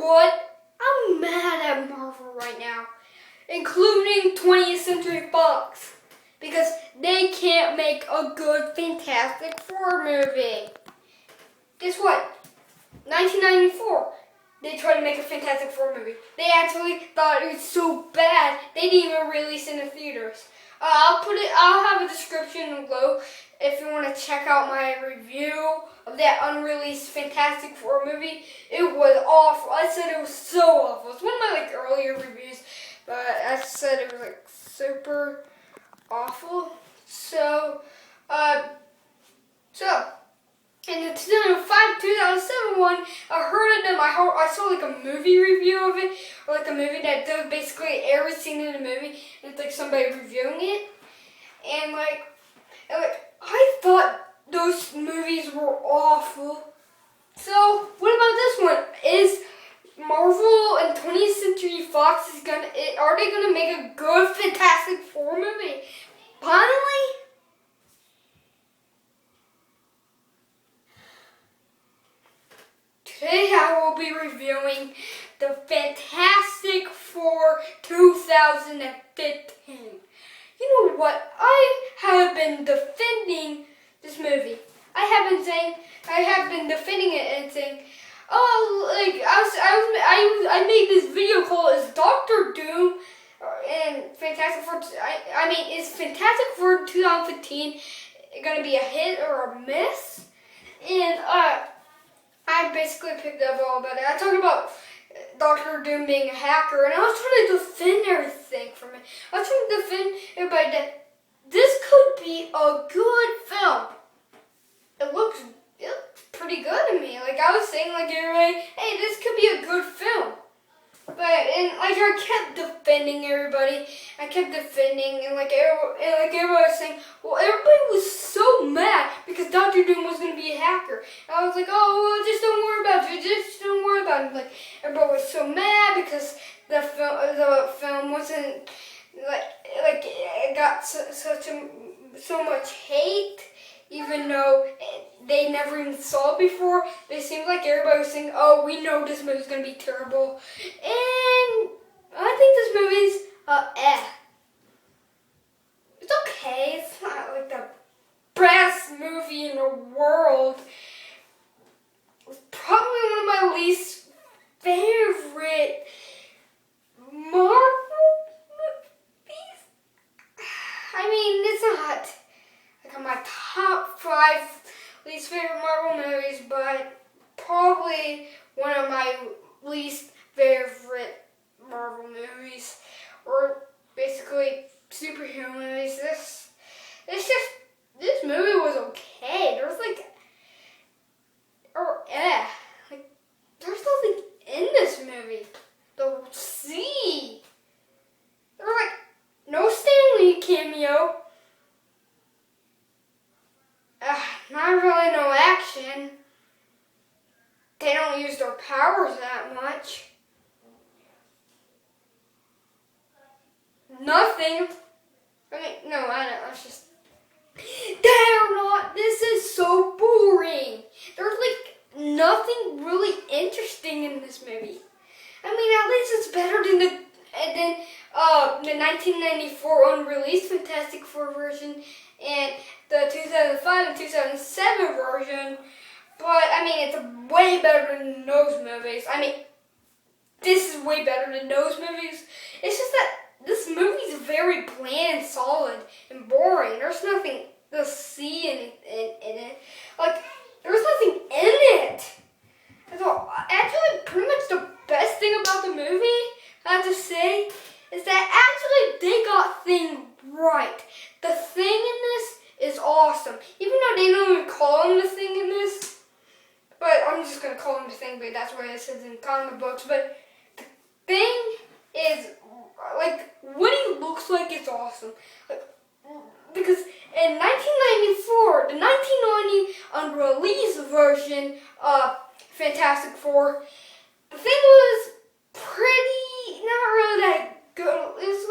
what? I'm mad at Marvel right now, including 20th Century Fox, because they can't make a good Fantastic Four movie. Guess what? 1994, they tried to make a Fantastic Four movie. They actually thought it was so bad, they didn't even release it in the theaters. I'll have a description below if you want to check out my review of that unreleased Fantastic Four movie. It was awful. I said it was so awful. It's one of my earlier reviews, but I said it was super awful. So in the 2005-2007 one, I heard of them. I saw a movie review of it, or a movie that does basically every scene in the movie. And it's somebody reviewing it, and I thought those movies were awful. So what about this one? Is Marvel and 20th Century Fox are they gonna make a good Fantastic Four movie? Finally? Today I will be reviewing the Fantastic Four 2015. You know what? I have been defending this movie. I have been defending it and saying, I made this video called "Is Doctor Doom and Fantastic Four?" Is Fantastic Four 2015 going to be a hit or a miss? And I basically picked up all about it. I talked about Doctor Doom being a hacker, and I was trying to defend everything from it. I was trying to defend everybody that this could be a good film. It looks pretty good to me. I was saying, everybody, hey, this could be a good film. But I kept defending everybody. I kept defending, and everybody was saying, well, everybody was so mad because Doctor Doom was going to be a hacker. And I was like, oh, well, just don't worry about it. Just don't worry about it. Everybody was so mad because the film wasn't it got so much hate. Even though they never even saw it before, they seemed like everybody was saying, oh, we know this movie's going to be terrible. And I think this movie's, It's okay. It's not the best movie in the world. It's probably one of my least favorite Marvel movies. It's not my top 5 least favorite Marvel movies, but probably one of my least favorite Marvel movies, or basically superhero movies. This movie was okay. There was there's nothing in this movie to see. There was no Stan Lee cameo. Not really no action. They don't use their powers that much. Nothing. No, I know. It's just... They're not. This is so boring. There's nothing really interesting in this movie. At least it's better than the 1994 unreleased Fantastic Four version and the 2005 and 2007 version. But it's way better than those movies. This is way better than those movies. It's just that this movie is very bland and solid and boring. There's nothing to see in it. There's nothing in it. So, actually, pretty much the best thing about the movie, I have to say, is that actually they got things right. The Thing in this is awesome. Even though they don't even call him the Thing in this. But I'm just going to call him the Thing, but that's what it says in comic books. But the Thing is, what he looks like is awesome. Because in 1994, the 1990 unreleased version of Fantastic Four, the Thing was pretty, not really that good. It was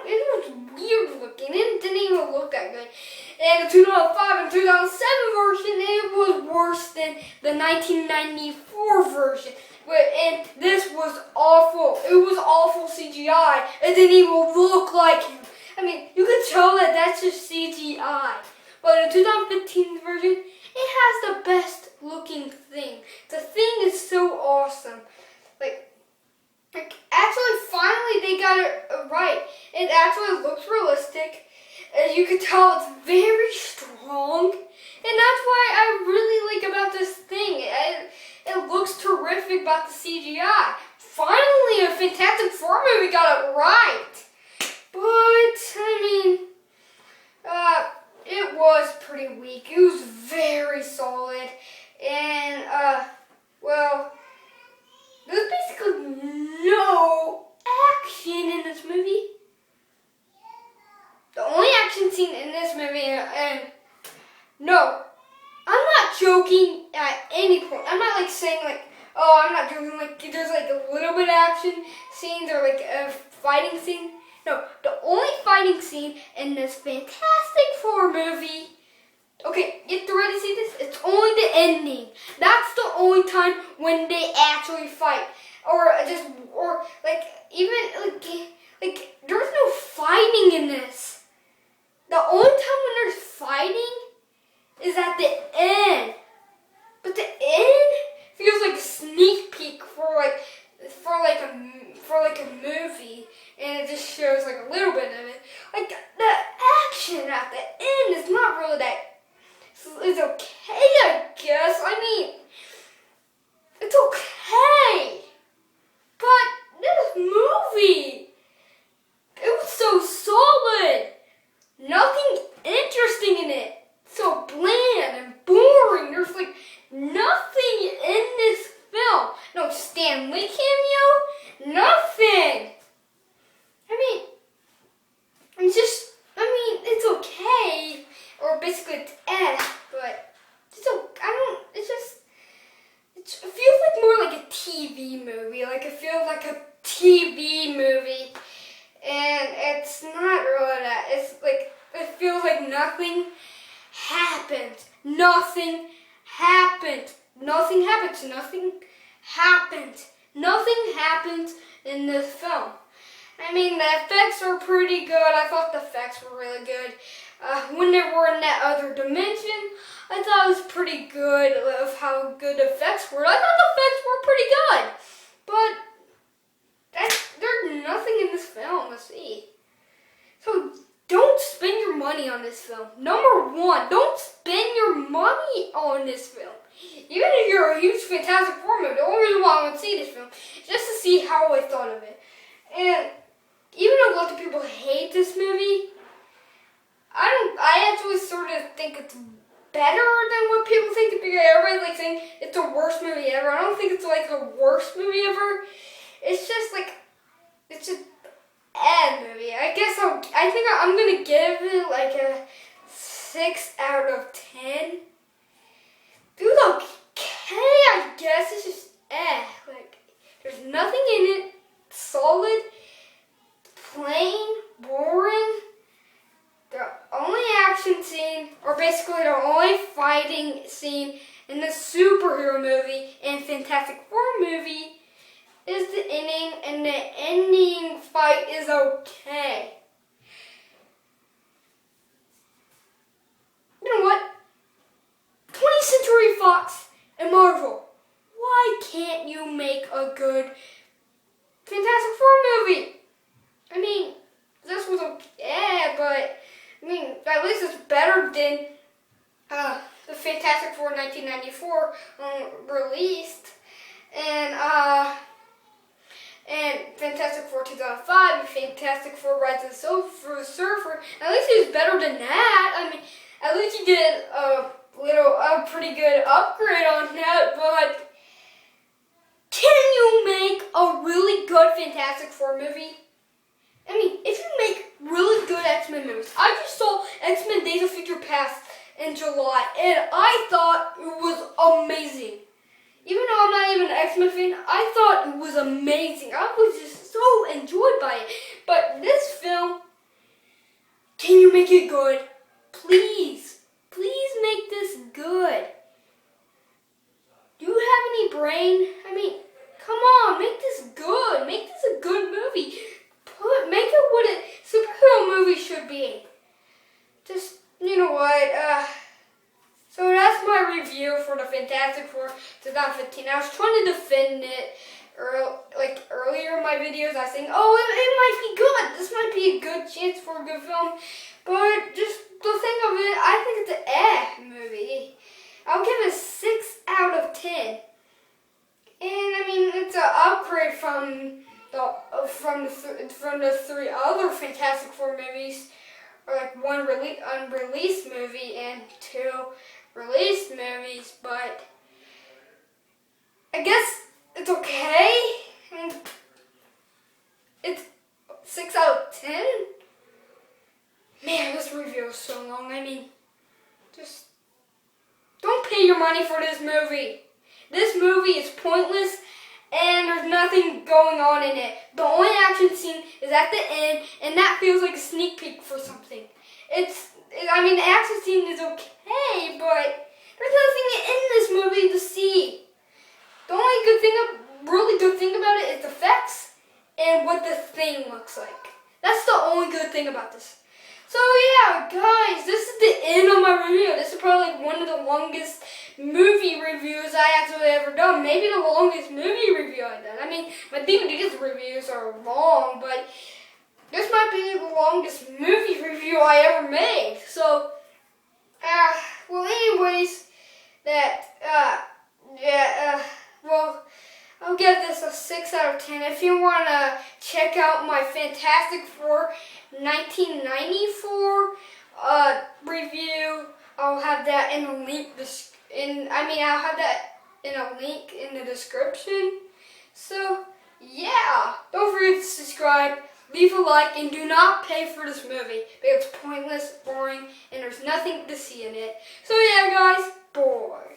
it was weird looking. It didn't even look that good. And the 2005 and 2007 version, it was worse than the 1994 version. And this was awful. It was awful CGI. It didn't even look like him. I mean, you could tell that that's just CGI. But in 2015 version, it has the best looking thing. The thing is so awesome. Like actually, finally they got it right. It actually looks realistic. As you can tell, it's very strong. And that's why I really like about this thing. It looks terrific about the CGI. Finally, a Fantastic Four movie got it right. But, I mean, it was pretty weak. It was very solid. And, well, there's basically no action in this movie. The only action scene in this movie, and no, I'm not joking at any point. I'm not like saying like, oh, I'm not joking. Like there's like a little bit of action scenes or like a fighting scene. No, the only fighting scene in this Fantastic Four movie. Okay, you have to ready to see this. It's only the ending. That's the only time when they actually fight, or like even like there's no fighting in this. The only time when there's fighting is at the end. But the end feels like a sneak peek for a movie, and it just shows like a little bit of it. Like the action at the end is not really that. It's okay, I guess. I mean, it's okay. But this movie, it was so solid. Nothing interesting in it. So bland and boring. There's like nothing in this film. No Stan Lee cameo. Nothing. It's okay. Or basically it's but it feels like more like a TV movie. Like it feels like a TV movie. And it's not really that. It's like, it feels like nothing happened. Nothing happened. Nothing happened. Nothing happened. Nothing happened in this film. I mean, the effects are pretty good. I thought the effects were really good. When they were in that other dimension, I thought it was pretty good of how good the effects were. I thought the effects were pretty good. But there's nothing in this film to see. So don't spend your money on this film. Number one, don't spend your money on this film. Even if you're a huge Fantastic Four movie, the only reason why I want to see this film is just to see how I thought of it. And even though a lot of people hate this movie, I actually sort of think it's better than what people think. Because everybody's like saying it's the worst movie ever. I don't think it's like the worst movie ever. It's just like, it's just an movie. I think I'm gonna give it like a 6 out of 10. Dude, okay, I guess it's just like there's nothing in it. Solid, plain, boring. The only action scene, or basically the only fighting scene in the superhero movie and Fantastic Four movie is the ending, and the ending fight is okay. You know what? 20th Century Fox and Marvel, why can't you make a good Fantastic Four movie? I mean, this was okay, but I mean, at least it's better than the Fantastic Four 1994 released, and Fantastic Four 2005, and Fantastic Four Rise of the Surfer. At least it was better than that. I mean, at least you did a pretty good upgrade on that, but can you make a really good Fantastic Four movie? I mean, if you make really good X-Men movies. I just saw X-Men Days of Future Past in July, and I thought it was amazing. Even though I'm not even an X-Men fan, I thought it was amazing. I was just so enjoyed by it. But this film, can you make it good? Please. Please make this good. Do you have any brain? I mean, 2015. I was trying to defend it. Earlier in my videos, I was saying, oh, it might be good. This might be a good chance for a good film. But just the thing of it, I think it's an movie. I'll give it a 6 out of 10. And I mean, it's an upgrade from the 3 other Fantastic Four movies, or like 1 unreleased movie and 2 released movies. But I guess it's okay. And it's 6 out of 10. Man, this review is so long. I mean, just don't pay your money for this movie. This movie is pointless and there's nothing going on in it. The only action scene is at the end, and that feels like a sneak peek for something. I mean, the action scene is okay, but there's nothing in this movie to see. The only really good thing about it is the effects and what the Thing looks like. That's the only good thing about this. So yeah, guys, this is the end of my review. This is probably like one of the longest movie reviews I actually ever done. Maybe the longest movie review I've done. I mean, my DVDs reviews are long, but this might be the longest movie review I ever made. So, well, anyways, I'll give this a 6 out of 10. If you want to check out my Fantastic Four 1994 review, I'll have that in a link. I'll have that in a link in the description. So yeah, don't forget to subscribe, leave a like, and do not pay for this movie because it's pointless, boring, and there's nothing to see in it. So yeah, guys, bye.